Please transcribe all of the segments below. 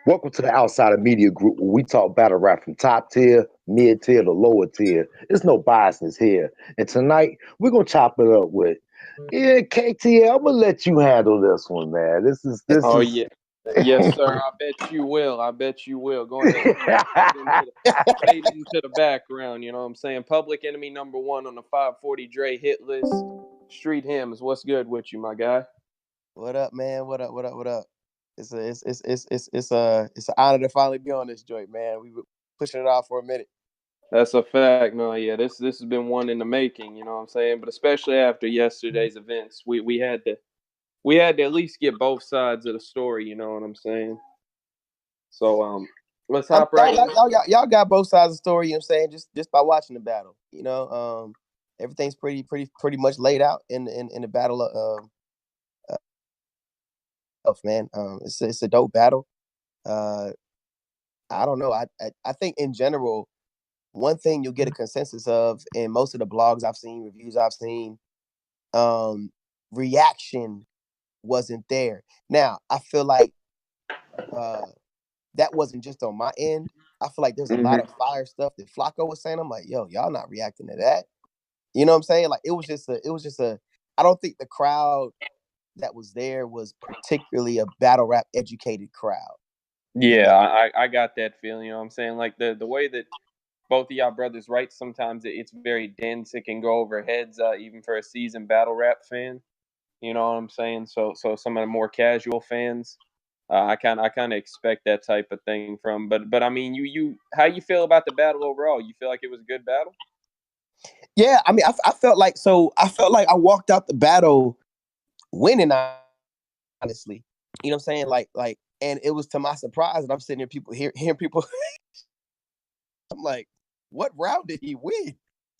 Welcome to the Outsider Media Group, where we talk battle rap from top tier, mid tier to lower tier. There's no biasness here. And tonight, we're going to chop it up with, yeah, KTL, I'm going to let you handle this one, man. This is, this Oh is. yeah, yes, sir. I bet you will. I bet you will. Go ahead and fade into the background. You know what I'm saying? Public Enemy #1 on the 540 Dre hit list. Street Hymns. What's good with you, my guy? What up, man? What up? What up? What up? It's an honor to finally be on this joint, man. We were pushing it off for a minute. That's a fact. No, yeah, this has been one in the making. You know what I'm saying? But especially after yesterday's events, we had to at least get both sides of the story. You know what I'm saying? So let's hop right in. Y'all got both sides of the story. You know what I'm saying? Just by watching the battle, everything's pretty much laid out in the battle of man. It's a dope battle. I don't know. I think in general, one thing you'll get a consensus of in most of the blogs I've seen, reviews I've seen, reaction wasn't there. Now, I feel like that wasn't just on my end. I feel like there's a lot of fire stuff that Fliiko was saying. I'm like, yo, y'all not reacting to that. You know what I'm saying? Like it was just a I don't think the crowd that was there was particularly a battle rap educated crowd. Yeah, I got that feeling. You know what I'm saying? Like the way that both of y'all brothers write, sometimes it's very dense. It can go over heads, even for a seasoned battle rap fan. You know what I'm saying? So some of the more casual fans, I kind of expect that type of thing from. But I mean, you how you feel about the battle overall? You feel like it was a good battle? Yeah, I mean, I felt like I walked out the battle winning, honestly. You know what I'm saying? And it was to my surprise that I'm sitting here hearing people. I'm like, what round did he win?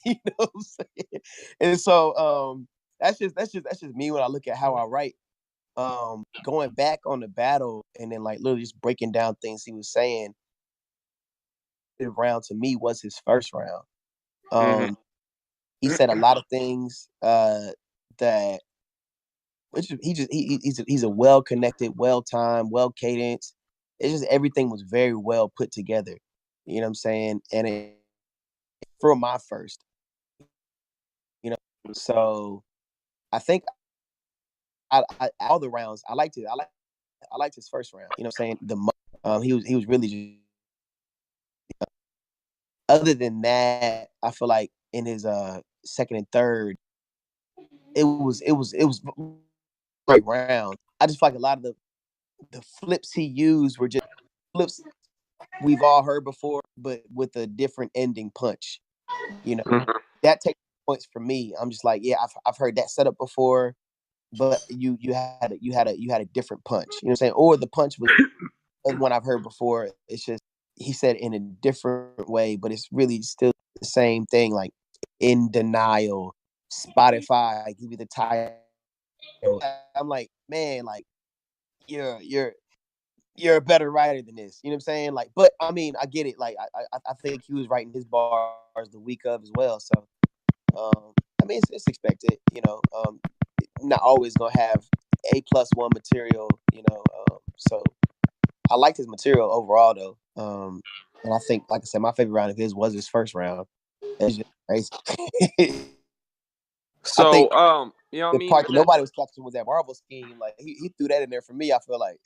You know what I'm saying? And so that's just me when I look at how I write. Going back on the battle and then like literally just breaking down things he was saying. The round to me was his first round. He said a lot of things that he's a well connected, well timed, well cadenced. It's just everything was very well put together. You know what I'm saying? And for my first, so I think I all the rounds I liked it. I liked his first round. You know what I'm saying? He was really just, other than that, I feel like in his second and third, it was great round. I just feel like a lot of the flips he used were just flips we've all heard before, but with a different ending punch. That takes points for me. I'm just like, yeah, I've heard that setup before, but you had a different punch. You know what I'm saying? Or the punch was one I've heard before. It's just he said in a different way, but it's really still the same thing. Like in denial, Spotify, give you the title. I'm like, man, like you're a better writer than this. You know what I'm saying? Like, but I mean, I get it. Like, I think he was writing his bars the week of as well. So, I mean, it's expected. Not always gonna have A+1 material. So I liked his material overall though. And I think, like I said, my favorite round of his was his first round. It's just crazy. So, I think you know what I the mean? part that nobody was catching was that Marvel scheme. Like he threw that in there for me. I feel like.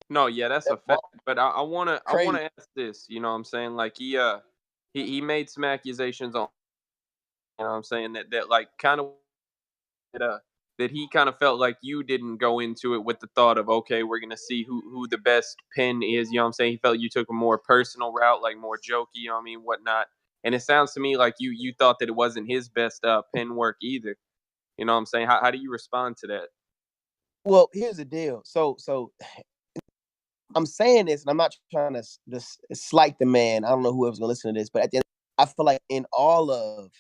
No, yeah, that's a fact. But I wanna ask this. You know what I'm saying? Like he made some accusations on. You know what I'm saying that like kind of that he kind of felt like you didn't go into it with the thought of, okay, we're gonna see who the best pen is. You know what I'm saying? He felt you took a more personal route, like more jokey. You know what I mean? Whatnot. And it sounds to me like you thought that it wasn't his best pen work either. You know what I'm saying? How do you respond to that? Well, here's the deal. So I'm saying this, and I'm not trying to slight the man. I don't know whoever's gonna listen to this, but at the end, I feel like in all of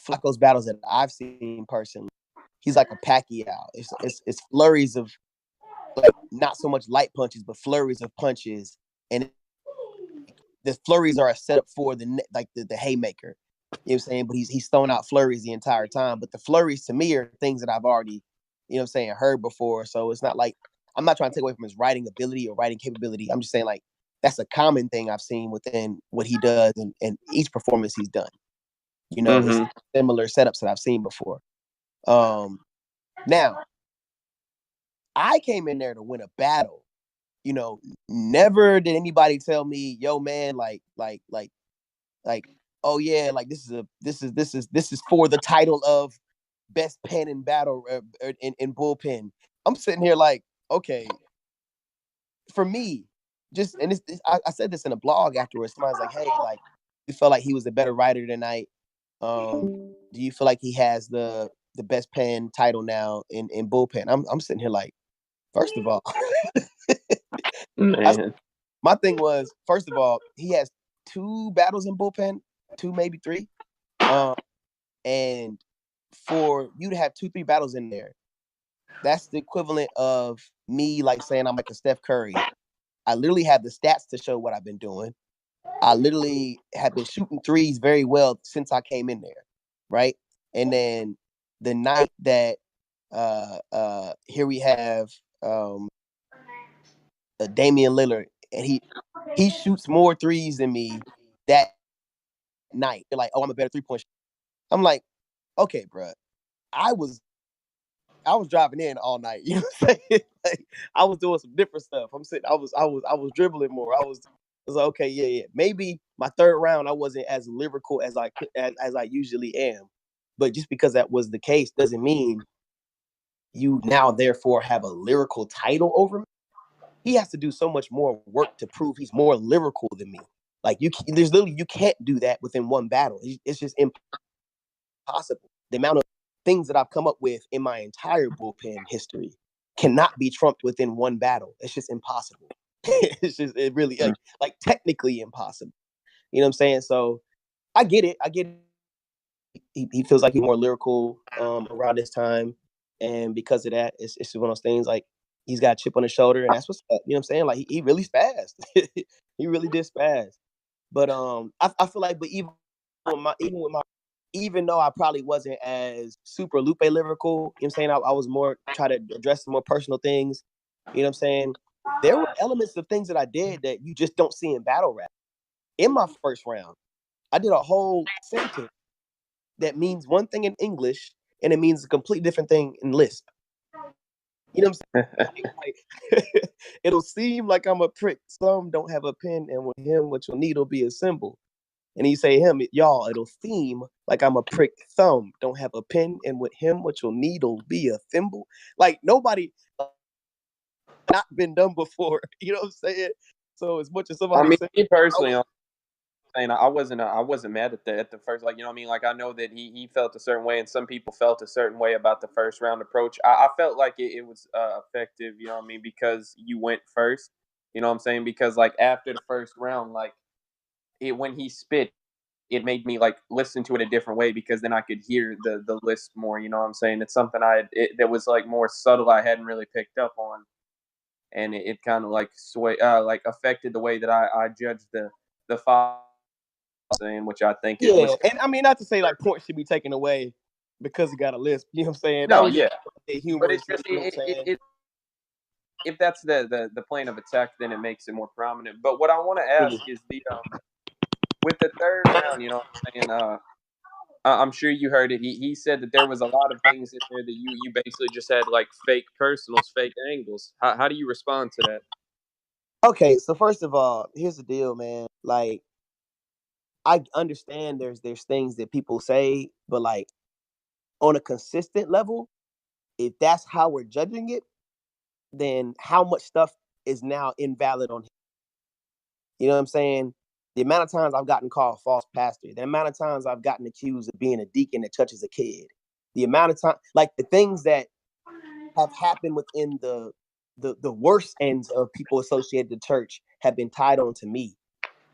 Flacco's battles that I've seen personally, he's like a Pacquiao. It's flurries of like not so much light punches, but flurries of punches, and the flurries are a setup for the haymaker. You know what I'm saying? But he's throwing out flurries the entire time. But the flurries to me are things that I've already, heard before. So it's not like I'm not trying to take away from his writing ability or writing capability. I'm just saying like that's a common thing I've seen within what he does and each performance he's done. You know, it's similar setups that I've seen before. Now, I came in there to win a battle. You know, never did anybody tell me, "Yo, man, like, oh yeah, like this is for the title of best pen in battle in bullpen." I'm sitting here like, okay, for me, just and I said this in a blog afterwards. Somebody's like, "Hey, like, you felt like he was a better writer tonight. Do you feel like he has the best pen title now in bullpen?" I'm sitting here like, first of all, Man. my thing was, first of all, he has 2 battles in bullpen, 2 maybe 3, and for you to have 2-3 battles in there, that's the equivalent of me like saying I'm like a Steph Curry. I literally have the stats to show what I've been doing. I literally have been shooting threes very well since I came in there, right? And then the night that here we have Damian Lillard, and he shoots more threes than me that night. They're like, "Oh, I'm a better 3-point shooter." I'm like, "Okay, bro. I was driving in all night. You know what I'm saying? Like, I was doing some different stuff. I'm sitting. I was dribbling more. I was like, okay, yeah. Maybe my third round I wasn't as lyrical as I usually am, but just because that was the case doesn't mean you now therefore have a lyrical title over me. He has to do so much more work to prove he's more lyrical than me. Like you can't do that within one battle. It's just impossible. The amount of things that I've come up with in my entire bullpen history cannot be trumped within one battle. It's just impossible. It really like technically impossible. You know what I'm saying? So I get it. He feels like he's more lyrical around this time, and because of that, it's one of those things like he's got a chip on his shoulder, and that's what's up. You know what I'm saying? Like he really spazzed. He really did spaz. But I feel like, but even though I probably wasn't as super Lupe lyrical, you know what I'm saying? I was more try to address some more personal things. You know what I'm saying? There were elements of things that I did that you just don't see in battle rap. In my first round, I did a whole sentence that means one thing in English and it means a completely different thing in Lisp. You know what I'm saying? Like, it'll seem like I'm a prick. Some don't have a pen, and with him, what you'll need will be a symbol. And he say him, y'all, it'll seem like I'm a prick. Thumb don't have a pen, and with him, what you'll need will be a thimble. Like nobody not been done before. You know what I'm saying? So as much as somebody said, me personally, I'm saying I wasn't mad at the first, like, you know what I mean? Like, I know that he felt a certain way and some people felt a certain way about the first round approach. I felt like it was effective, you know what I mean? Because you went first, you know what I'm saying? Because like after the first round, like when he spit, it made me like listen to it a different way because then I could hear the list more, you know what I'm saying? It's something that was like more subtle I hadn't really picked up on. And it kind of like like affected the way that I judged the five, saying, which I think it was. And I mean, not to say like points should be taken away because he got a lisp. You know what I'm saying? No, yeah, but humorous. it's just You know what I'm saying? if that's the plane of attack, then it makes it more prominent. But what I want to ask is with the third round, you know what I'm saying? I'm sure you heard it. He said that there was a lot of things in there that you basically just had like fake personals, fake angles. How do you respond to that? Okay, so first of all, here's the deal, man. Like, I understand there's things that people say, but like on a consistent level, if that's how we're judging it, then how much stuff is now invalid on him? You know what I'm saying? The amount of times I've gotten called false pastor, the amount of times I've gotten accused of being a deacon that touches a kid, the amount of time, like the things that have happened within the worst ends of people associated to church have been tied on to me.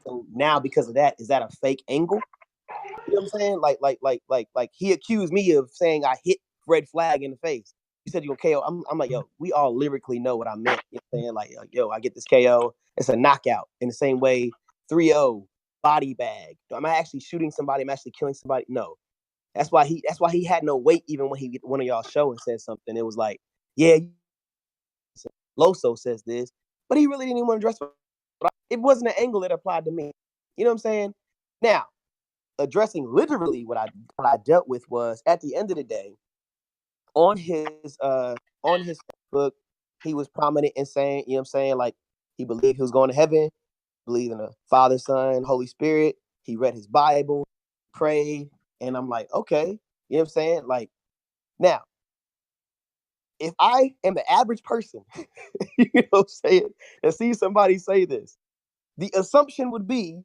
So now because of that, is that a fake angle? You know what I'm saying? Like he accused me of saying I hit red flag in the face. He said, "You KO." I'm like, yo, we all lyrically know what I meant. You know what I'm saying? Like, yo, I get this KO. It's a knockout. In the same way, 3-0, body bag. Am I actually shooting somebody? Am I actually killing somebody? No. That's why he had no weight even when he went on y'all show and said something. It was like, yeah, Loso says this, but he really didn't even want to address it. It wasn't an angle that applied to me. You know what I'm saying? Now, addressing literally what I dealt with was at the end of the day, on his Facebook, he was prominent in saying, you know what I'm saying, like he believed he was going to heaven, believed in the Father, Son, Holy Spirit. He read his Bible, prayed, and I'm like, okay, you know what I'm saying? Like, now, if I am the average person, you know what I'm saying, and see somebody say this, the assumption would be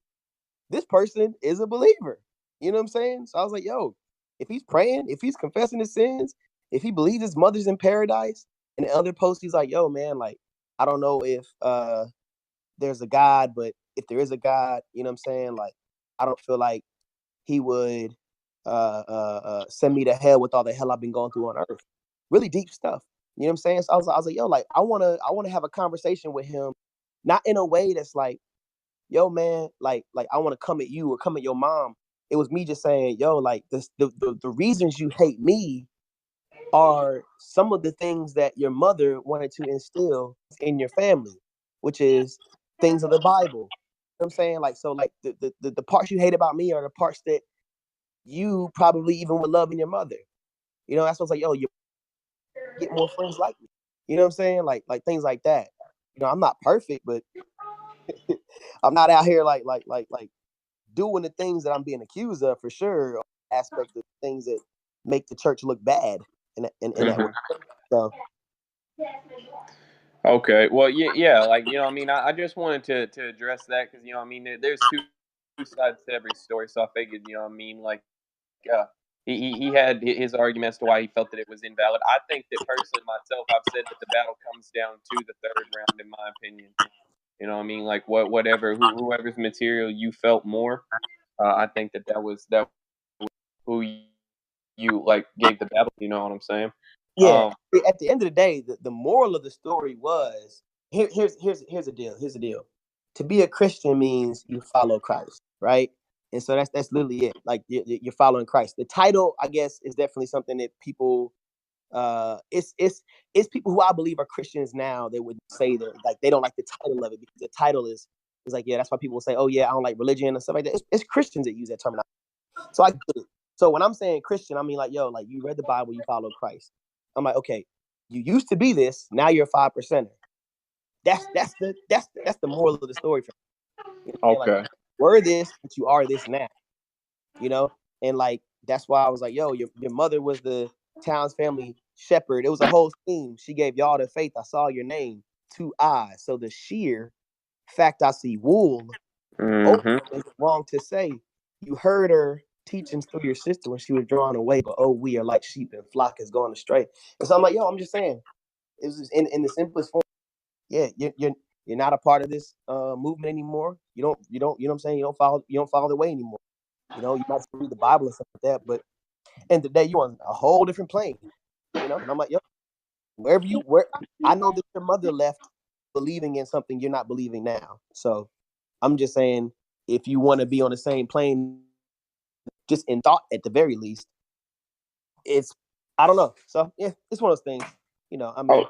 this person is a believer. You know what I'm saying? So I was like, yo, if he's praying, if he's confessing his sins, if he believes his mother's in paradise, and the other post, he's like, yo, man, like, I don't know if there's a God, but if there is a God, you know what I'm saying? Like, I don't feel like he would send me to hell with all the hell I've been going through on earth. Really deep stuff. You know what I'm saying? So I was like, yo, like, I wanna have a conversation with him, not in a way that's like, yo, man, like I want to come at you or come at your mom. It was me just saying, yo, like the reasons you hate me are some of the things that your mother wanted to instill in your family, which is things of the Bible. You know what I'm saying? Like, so like the parts you hate about me are the parts that you probably even would love in your mother. You know, that's what's like, yo, you get more friends like me. You know what I'm saying? Like things like that. You know, I'm not perfect, but I'm not out here like doing the things that I'm being accused of for sure. Aspect of things that make the church look bad in that way. So Okay. Well, yeah. Like, I mean, I just wanted to address that because, I mean, there's two sides to every story. So I figured, I mean, like, he had his argument as to why he felt that it was invalid. I think that personally myself, I've said that the battle comes down to the third round, in my opinion. You know what I mean? Like, whoever's material you felt more, I think that was who you like gave the battle. You know what I'm saying? yeah, at the end of the day, the moral of the story was here's the deal. Here's the deal. To be a Christian means you follow Christ, right? And so that's literally it. Like you're following Christ. The title, I guess, is definitely something that people it's people who I believe are Christians now that would say that like they don't like the title of it because the title is like, yeah, that's why people say, oh yeah, I don't like religion and stuff like that. It's Christians that use that terminology. So I get it. So when I'm saying Christian, I mean like, yo, like you read the Bible, you follow Christ. I'm like, okay, you used to be this, now you're a 5%er. That's the moral of the story for me. You know, Okay. like were this, but you are this now. You know? And like that's why I was like, yo, your mother was the town's family shepherd. It was a whole scheme. She gave y'all the faith. I saw your name, 2 eyes. So the sheer fact I see wool, is wrong to say. You heard her teachings through your sister when she was drawn away, but oh, we are like sheep and flock is going astray. And so I'm like, yo, I'm just saying, it was just in the simplest form. Yeah, you're not a part of this movement anymore. You don't, you know what I'm saying? You don't follow the way anymore. You know, you might still read the Bible and stuff like that, but end of the day, you're on a whole different plane. You know, and I'm like, yo, where I know that your mother left believing in something you're not believing now. So I'm just saying, if you want to be on the same plane, just in thought at the very least, it's I don't know. So yeah, it's one of those things. You know, I mean,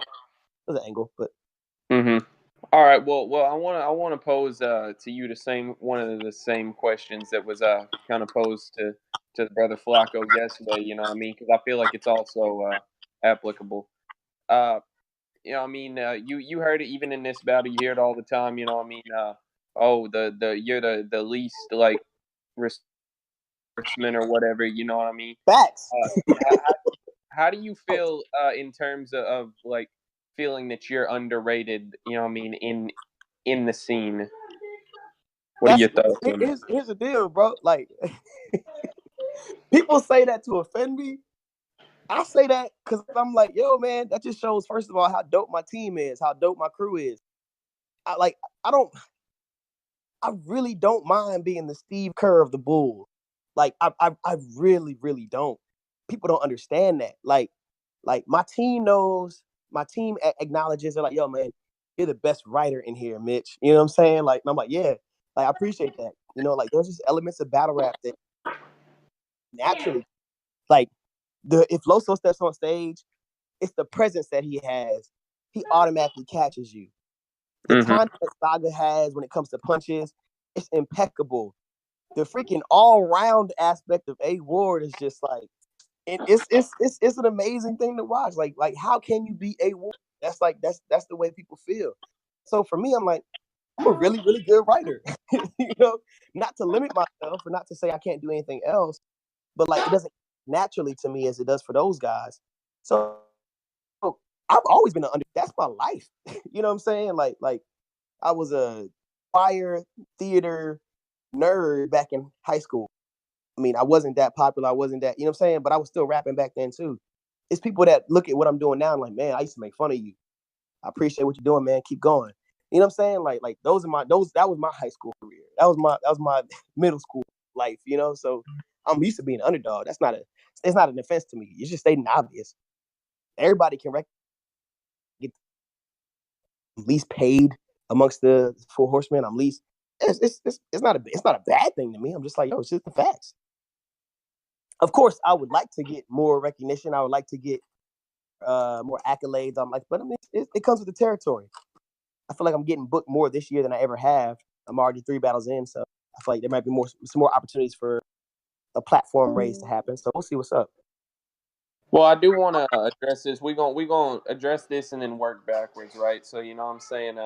there's an angle, but. All right. Well, I wanna pose to you the same one of the same questions that was kind of posed to the brother Flacco yesterday. You know what I mean? Because I feel like it's also applicable. Uh, I mean, you heard it even in this battle. You hear it all the time. You know what I mean? Oh, you're the least like sportsman or whatever. You know what I mean? Facts. How do you feel in terms of like feeling that you're underrated? You know what I mean in the scene. What are your thoughts on that? Here's the deal, bro. Like people say that to offend me. I say that because I'm like, yo, man, that just shows first of all how dope my team is, how dope my crew is. I don't I really don't mind being the Steve Kerr of the Bulls. Like I really, really don't. People don't understand that. Like my team knows, my team acknowledges. They're like, yo, man, you're the best writer in here, Mitch. You know what I'm saying? Like, and I'm like, yeah, like I appreciate that. You know, like there's just elements of battle rap that naturally, like if Loso steps on stage, it's the presence that he has he automatically catches you. The time that Saga has when it comes to punches, it's impeccable. The freaking all-round aspect of A Ward is just like it's an amazing thing to watch. Like how can you be A Ward? That's the way people feel. So for me, I'm like, I'm a really, really good writer. Not to limit myself or not to say I can't do anything else, but like it doesn't naturally to me as it does for those guys. So I've always been that's my life. You know what I'm saying? Like I was a choir theater nerd back in high school. I mean, I wasn't that popular. I wasn't that, you know what I'm saying? But I was still rapping back then too. It's people that look at what I'm doing now and like, man, I used to make fun of you. I appreciate what you're doing, man. Keep going. You know what I'm saying? Like that was my high school career. That was my middle school life, So I'm used to being an underdog. It's not an offense to me. It's just stating obvious. Everybody can get least paid amongst the four horsemen. I'm least. It's not a bad thing to me. I'm just like, it's just the facts. Of course, I would like to get more recognition. I would like to get more accolades. I'm like, but I mean, it comes with the territory. I feel like I'm getting booked more this year than I ever have. I'm already 3 battles in, so I feel like there might be some more opportunities for a platform raise to happen. So we'll see what's up. Well, I do want to address this. We're gonna address this and then work backwards, right? So you know what I'm saying,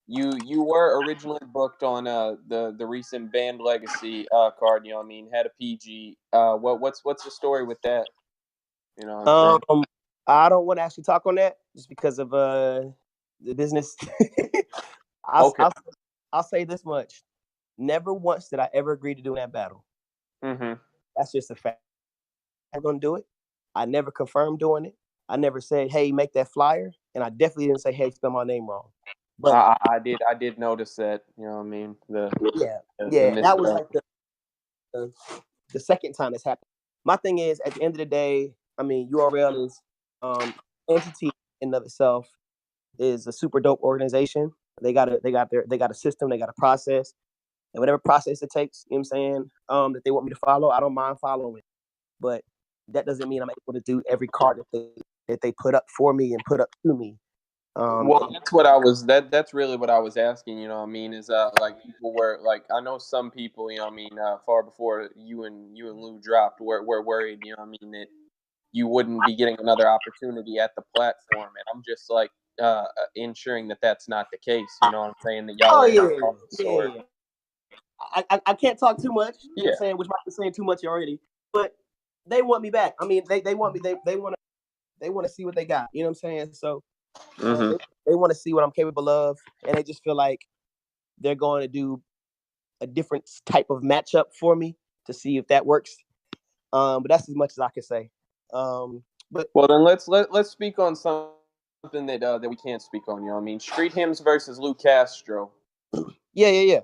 you were originally booked on the recent Band Legacy card, you know what I mean, had a PG. What's the story with that? You know what I'm saying? I don't want to actually talk on that just because of the business. Okay. I'll say this much. Never once did I ever agree to do that battle. That's just a fact. I'm going to do it. I never confirmed doing it. I never said, hey, make that flyer. And I definitely didn't say, hey, spell my name wrong. But I did notice that, you know what I mean? That was like the second time this happened. My thing is, at the end of the day, I mean, URL is entity in of itself is a super dope organization. They got a system, they got a process, and whatever process it takes, you know what I'm saying, that they want me to follow, I don't mind following. But that doesn't mean I'm able to do every card that they put up for me and put up to me. Well, that's really what I was asking, you know what I mean, is like people were like, I know some people, you know what I mean, far before you and Lou dropped were worried, you know what I mean, that you wouldn't be getting another opportunity at the platform, and I'm just like ensuring that that's not the case, you know what I'm saying, that y'all yeah. I can't talk too much, you know what I'm saying, which might be saying too much already, but they want me back. I mean, they want me, they want to see what they got, you know what I'm saying, so they want to see what I'm capable of, and they just feel like they're going to do a different type of matchup for me to see if that works. But that's as much as I can say. But well, then let's speak on something that we can't speak on. You know what I mean? Street Hymns versus Lou Castro. Yeah.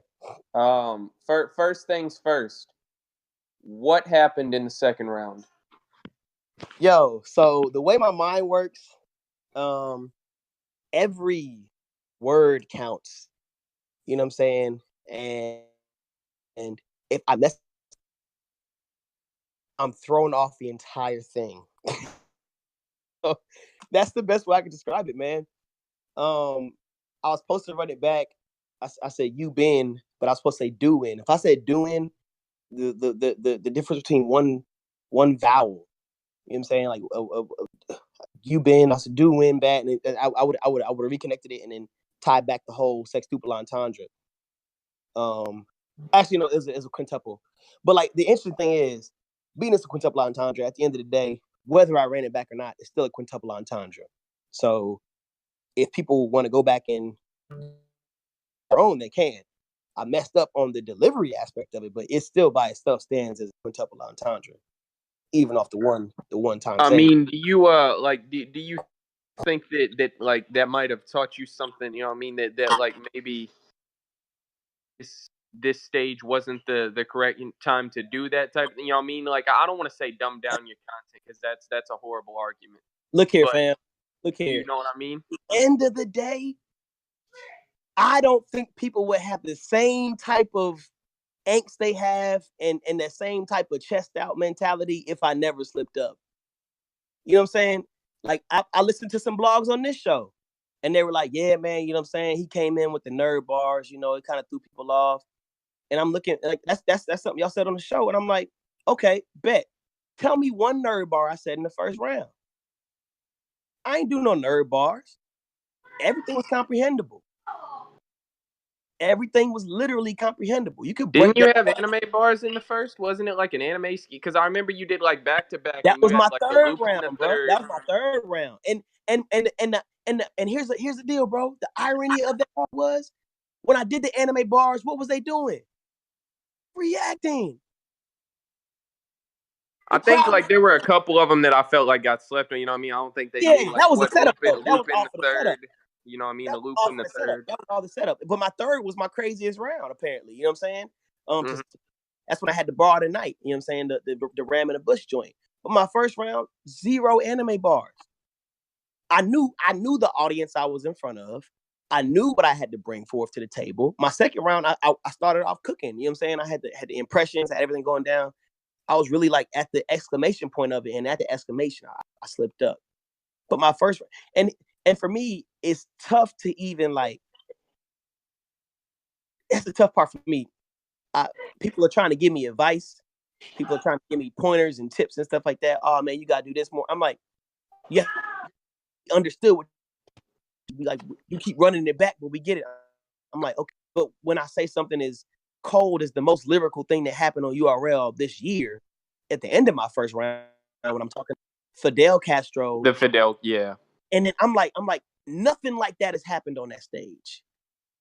First things first. What happened in the second round? Yo, so the way my mind works, every word counts. You know what I'm saying? And if I mess, I'm throwing off the entire thing. So that's the best way I can describe it, man. I was supposed to run it back. I said you been, but I was supposed to say doing. If I said doing, the difference between one vowel, you know what I'm saying? Like you been, I said do win back, and I would have reconnected it and then tied back the whole sextuple entendre. Actually, no, it's a quintuple. But like the interesting thing is, being it's a quintuple entendre, at the end of the day, whether I ran it back or not, it's still a quintuple entendre. So if people want to go back and their own, they can. I messed up on the delivery aspect of it, but it still by itself stands as a quintuple entendre, even off the one time. I mean, do you do you think that like that might have taught you something? You know what I mean, that like maybe this stage wasn't the correct time to do that type of thing. You know what I mean? Like, I don't want to say dumb down your content because that's a horrible argument. Look here, fam. Look here. You know what I mean? At the end of the day, I don't think people would have the same type of angst they have and that same type of chest out mentality if I never slipped up. You know what I'm saying? Like I listened to some blogs on this show. And they were like, yeah, man, you know what I'm saying? He came in with the nerd bars, it kind of threw people off. And I'm looking like that's something y'all said on the show. And I'm like, okay, bet. Tell me one nerd bar I said in the first round. I ain't do no nerd bars. Everything was comprehensible. Everything was literally comprehensible. You could break. Didn't you have anime bars in the first? Wasn't it like an anime ski? Because I remember you did like back to back, That and was you had my like the third loop in round, the bro. third. That was my third round. And here's the deal, bro. The irony of that was when I did the anime bars, what was they doing? Reacting. I think like there were a couple of them that I felt like got slept on. You know what I mean? I don't think they did like that was the setup though. That was loop in all the for the third. setup. You know what I mean? That The loop was all in for the the setup. third. That was all the setup. But my third was my craziest round, apparently. You know what I'm saying? 'Cause that's when I had the bar tonight. You know what I'm saying? The ram in the bush joint. But my first round, 0 anime bars. I knew the audience I was in front of. I knew what I had to bring forth to the table. My second round, I started off cooking. You know what I'm saying? I had the impressions, I had everything going down. I was really like at the exclamation point of it, and at the exclamation, I slipped up. But my first, and for me, it's tough to even like. That's the tough part for me. People are trying to give me advice. People are trying to give me pointers and tips and stuff like that. Oh man, you gotta do this more. I'm like, yeah, understood what like you keep running it back, but we get it. I'm like, okay, but when I say something is cold is the most lyrical thing that happened on URL this year, at the end of my first round, when I'm talking Fidel Castro, The Fidel, yeah. And then I'm like, nothing like that has happened on that stage,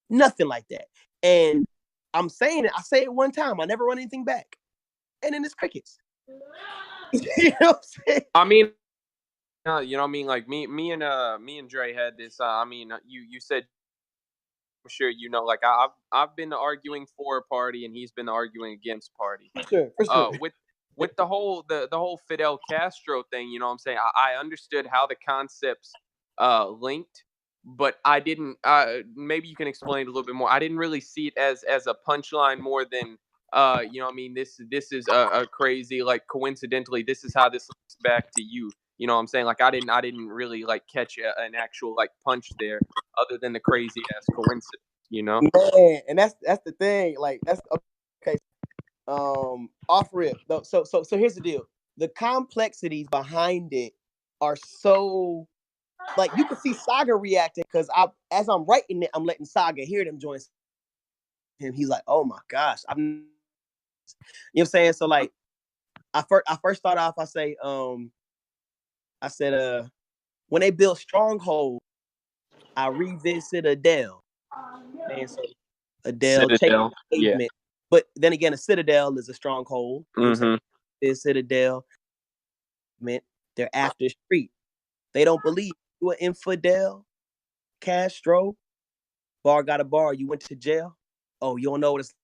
nothing like that. And I'm saying it. I say it one time. I never run anything back, and then it's crickets. You know what I'm saying? I mean, you know what I mean? Like me and Dre had this. I mean, you said, I'm sure you know. Like I've been arguing for a party, and he's been arguing against party. For sure. With the whole Fidel Castro thing, you know what I'm saying? I understood how the concepts linked, but I didn't. Maybe you can explain it a little bit more. I didn't really see it as a punchline more than you know what I mean? This is a crazy, like, coincidentally, this is how this looks back to you. You know what I'm saying? Like I didn't really like catch an actual like punch there, other than the crazy ass coincidence. You know? Man, and that's the thing. Like that's okay. Off rip. So here's the deal. The complexities behind it are so like you can see Saga reacting because as I'm writing it, I'm letting Saga hear them joints. And he's like, oh my gosh. You know what I'm saying? So like I first start off, I said, when they built Stronghold, I revisit Adele. And so Adele Citadel, changed pavement. But then again, a citadel is a stronghold. Mm-hmm. This citadel meant they're after street. They don't believe you an infidel, Castro. Bar got a bar. You went to jail. Oh, you don't know what it's.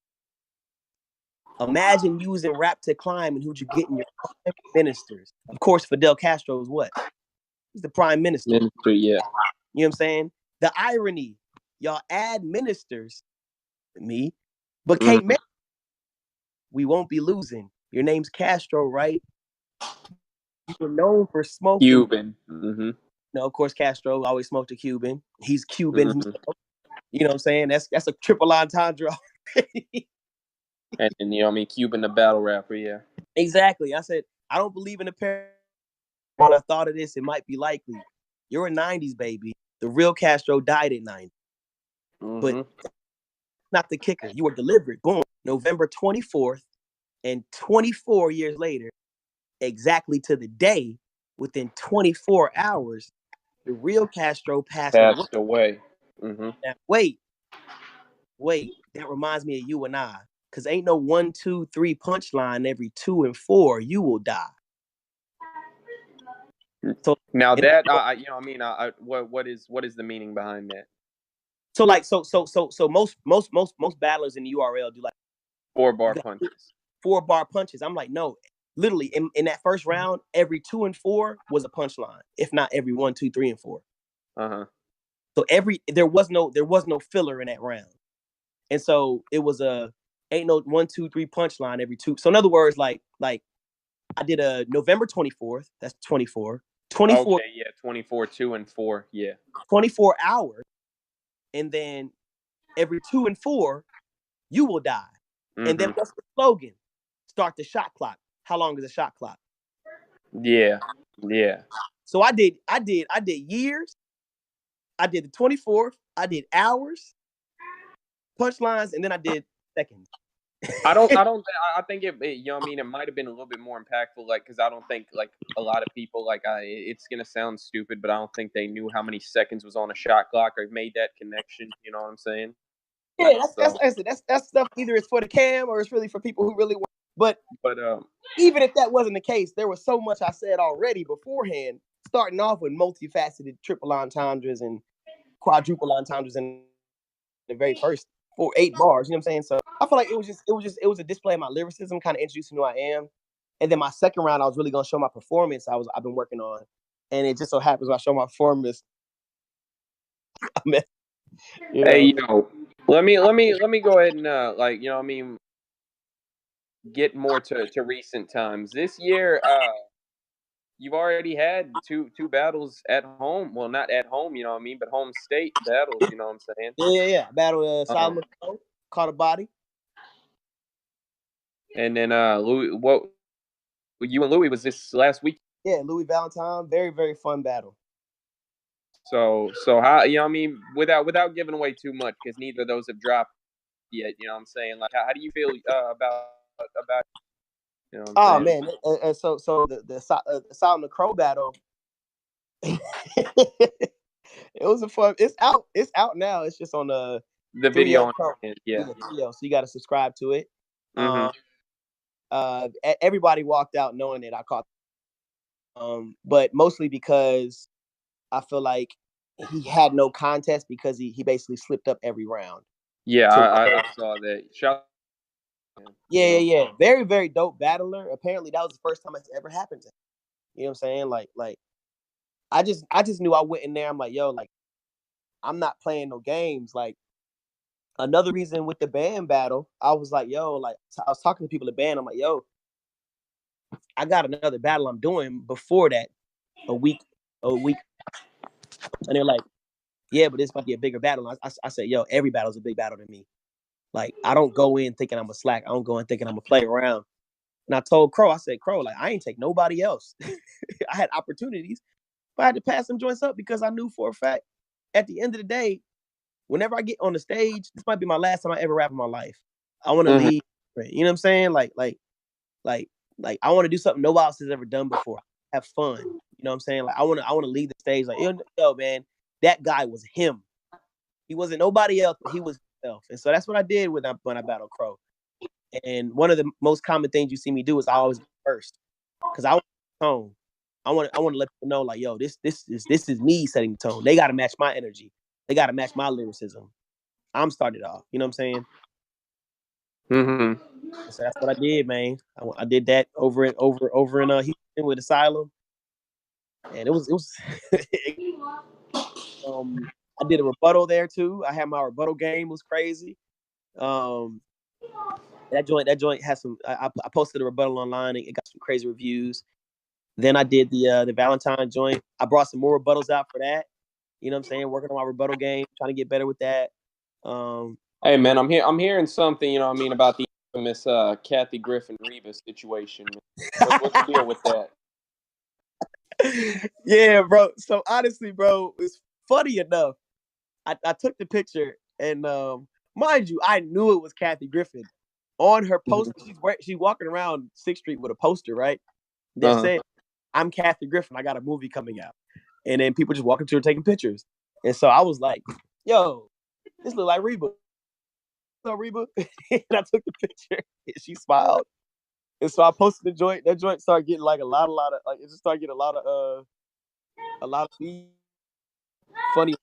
Imagine using rap to climb, and who'd you get in your prime ministers? Of course, Fidel Castro is what? He's the prime minister. Minister, yeah. You know what I'm saying? The irony, y'all add ministers, me, but can't manage. We won't be losing. Your name's Castro, right? You were known for smoking. Cuban. Mm-hmm. Of course, Castro always smoked a Cuban. He's Cuban himself. You know what I'm saying? That's a triple entendre. And you know what I mean? Cuban, the battle rapper, yeah. Exactly. I said, I don't believe in the pair. When I thought of this, it might be likely. You're a 90s baby. The real Castro died at 90. But not the kicker. You were delivered. Boom. November 24th. And 24 years later, exactly to the day, within 24 hours, the real Castro passed away. Mm-hmm. Now, wait. That reminds me of you and I. Because ain't no 1, 2, 3 punchline every 2 and 4. You will die. So now that you know, I mean, what is the meaning behind that? So like so most battlers in the URL do like 4-bar punches. 4-bar punches. I'm like, no, literally in that first round, every 2 and 4 was a punchline, if not every 1, 2, 3, and 4. So there was no filler in that round, and so it was ain't no 1, 2, 3 punchline every 2. So in other words, like I did a November 24th. That's 24. 24. Okay, yeah, 24, 2 and 4, yeah. 24 hours, and then every 2 and 4, you will die. And then what's the slogan? Start the shot clock. How long is a shot clock? Yeah. So I did years. I did the 24th. I did hours, punchlines, and then I did seconds. I think it you know what I mean, it might have been a little bit more impactful, like, because I don't think, like, a lot of people, like, it's gonna sound stupid, but I don't think they knew how many seconds was on a shot clock or made that connection. You know what I'm saying? Yeah, that's stuff. Either it's for the cam or it's really for people who really want. But even if that wasn't the case, there was so much I said already beforehand, starting off with multifaceted triple entendres and quadruple entendres in the very first 8 bars. You know what I'm saying? So I feel like it was a display of my lyricism, kind of introducing who I am. And then my second round, I was really gonna show my performance I've been working on, and it just so happens when I show my performance, Hey, yo, let me go ahead and like, you know what I mean, get more to recent times. This year, you've already had two battles at home. Well, not at home, you know what I mean, but home state battles. You know what I'm saying? Yeah. Battle Solomon caught a body. And then Louis, what you and Louis was this last week? Yeah, Louis Valentine, very very fun battle. So how, you know what I mean, without giving away too much, because neither of those have dropped yet. You know what I'm saying? Like, how do you feel about you know what I'm saying? Man, so the Solomon Crow battle. It was a fun. It's out now. It's just on the video. Yeah. So you got to subscribe to it. Everybody walked out knowing that I caught. But mostly because I feel like he had no contest because he basically slipped up every round. Yeah, I saw that. Yeah. Very, very dope battler. Apparently, that was the first time it's ever happened to him. You know what I'm saying? Like, I just knew I went in there. I'm like, yo, like, I'm not playing no games. Like, another reason with the band battle, I was like, yo, like, I was talking to people at the band. I'm like, yo, I got another battle I'm doing before that, a week. And they're like, yeah, but this might be a bigger battle. I said, yo, every battle is a big battle to me. Like, I don't go in thinking I'm a slack. I don't go in thinking I'm a play around. And I told Crow, I said, Crow, like, I ain't take nobody else. I had opportunities, but I had to pass some joints up because I knew for a fact, at the end of the day, whenever I get on the stage, this might be my last time I ever rap in my life. I want to leave. You know what I'm saying? Like, I want to do something nobody else has ever done before. Have fun. You know what I'm saying? Like, I want to leave the stage. Like, yo, man, that guy was him. He wasn't nobody else, but he was himself. And so that's what I did when I battled Crow. And one of the most common things you see me do is I always go first, because I want the tone. I want to let people know, like, yo, this is me setting the tone. They got to match my energy. They got to match my lyricism. I'm started off. You know what I'm saying? So that's what I did, man. I did that over in Houston with Asylum, and it was. I did a rebuttal there too. I had my rebuttal game, was crazy. That joint has some. I posted a rebuttal online. It got some crazy reviews. Then I did the Valentine joint. I brought some more rebuttals out for that. You know what I'm saying? Working on my rebuttal game, trying to get better with that. Hey, man, I'm hearing something, you know what I mean, about the infamous Kathy Griffin Reba situation. What's the deal with that? Yeah, bro. So honestly, bro, it's funny enough. I took the picture, and mind you, I knew it was Kathy Griffin. On her poster, she's walking around 6th Street with a poster, right? That said, I'm Kathy Griffin. I got a movie coming out. And then people just walking to her taking pictures. And so I was like, yo, this look like Reba. So Reba. And I took the picture and she smiled. And so I posted the joint. That joint started getting like a lot of like, it just started getting a lot of funny.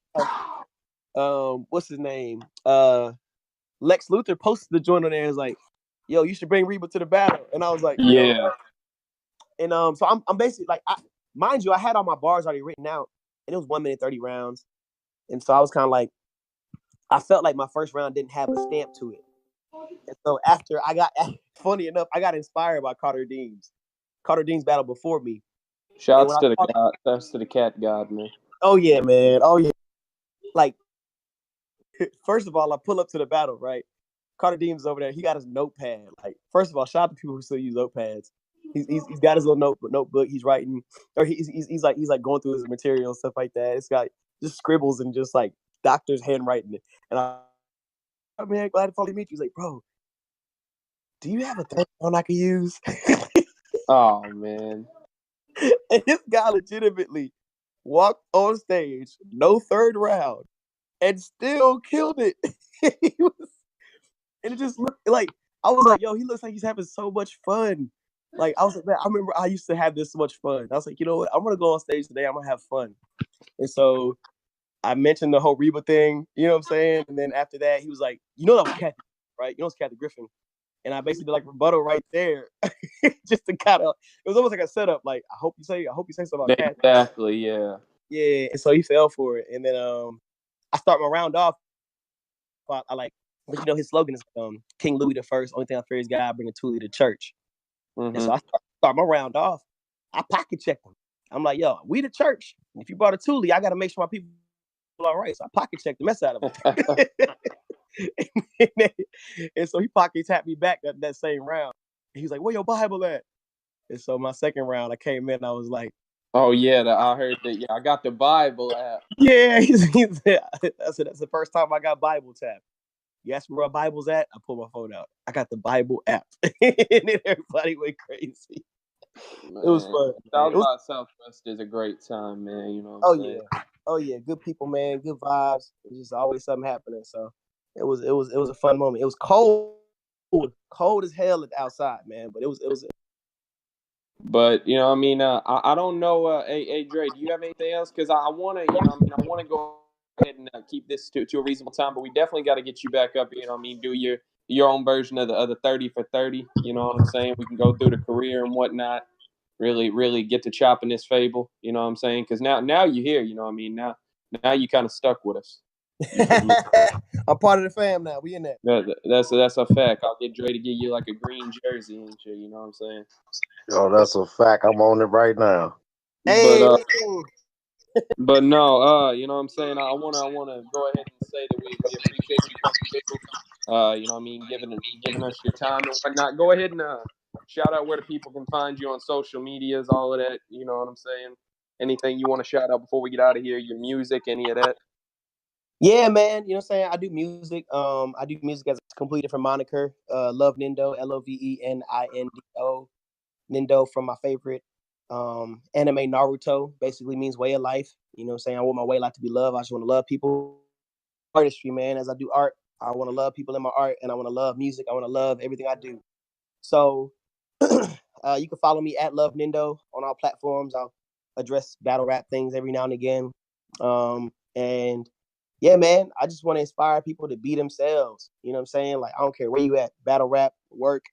What's his name? Lex Luthor posted the joint on there and was like, yo, you should bring Reba to the battle. And I was like, yeah. Yo. And so I'm basically like, mind you, I had all my bars already written out, and it was 1 minute 30 rounds. And so I was kind of like, I felt like my first round didn't have a stamp to it. And so after funny enough, I got inspired by Carter Dean's battle before me. Shouts to the god. Shouts to the cat god, man. Oh yeah, man. Oh yeah. Like, first of all, I pull up to the battle, right? Carter Deems over there. He got his notepad. Like, first of all, shout out to people who still use notepads. He's got his little notebook. He's writing, or he's like going through his material and stuff like that. It's got just scribbles and just like doctor's handwriting. And I'm man, glad to finally meet you. He's like, bro, do you have a third one I can use? Oh man. And this guy legitimately walked on stage, no third round, and still killed it. And it just looked like, I was like, yo, he looks like he's having so much fun. Like, I was like, man, I remember I used to have this much fun. I was like, you know what? I'm going to go on stage today. I'm going to have fun. And so I mentioned the whole Reba thing, you know what I'm saying? And then after that, he was like, you know that was Kathy, right? You know it's Kathy Griffin. And I basically did like rebuttal right there, just to kind of, it was almost like a setup. Like, I hope you say something about Kathy. Exactly, yeah. Yeah, and so he fell for it. And then I start my round off. I like, but you know his slogan is King Louis the First. Only thing I fear is God bringing Thule to church. Mm-hmm. And so I start my round off. I pocket check him. I'm like, yo, we the church. If you brought a Thule, I got to make sure my people are all right. So I pocket checked the mess out of him. And so he pocket tapped me back that same round. He was like, where your Bible at? And so my second round, I came in. I was like, oh yeah, I heard that. Yeah, I got the Bible app. Yeah, that's the first time I got Bible tap. You ask me where my Bible's at, I pull my phone out. I got the Bible app. And then everybody went crazy. Man, it was fun. South by Southwest is a great time, man. You know what I'm saying? Oh yeah, good people, man, good vibes. There's just always something happening. So it was a fun moment. It was cold as hell outside, man. But it was. But you know, I mean, I don't know. Hey, Dre, do you have anything else? Because I want to, I want to go ahead and keep this to a reasonable time. But we definitely got to get you back up. You know, what I mean, do your own version of the 30 for 30. You know what I'm saying? We can go through the career and whatnot. Really get to chopping this fable. You know what I'm saying? Because now you're here. You know what I mean? Now you kind of stuck with us. I'm part of the fam now. We in there. That's a fact. I'll get Dre to give you like a green jersey and shit. You know what I'm saying? Oh, that's a fact. I'm on it right now. Hey. But no, you know what I'm saying? I wanna go ahead and say that we appreciate you coming. You know what I mean, giving us your time and whatnot. Go ahead and shout out where the people can find you on social medias, all of that. You know what I'm saying? Anything you want to shout out before we get out of here? Your music, any of that? Yeah, man. You know what I'm saying? I do music. I do music as a completely different moniker. Love Nindo, LOVENINDO. Nindo from my favorite anime Naruto. Basically means way of life. You know what I'm saying? I want my way of life to be love. I just want to love people. Artistry, man. As I do art, I want to love people in my art, and I want to love music. I want to love everything I do. So you can follow me at Love Nindo on all platforms. I'll address battle rap things every now and again. And yeah, man, I just want to inspire people to be themselves. You know what I'm saying? Like, I don't care where you at, battle rap, work,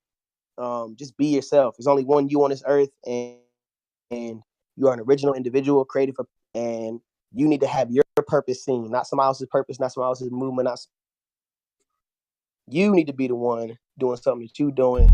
just be yourself. There's only one you on this earth, and you are an original individual created for, and you need to have your purpose seen, not somebody else's purpose, not somebody else's movement. You need to be the one doing something that you're doing.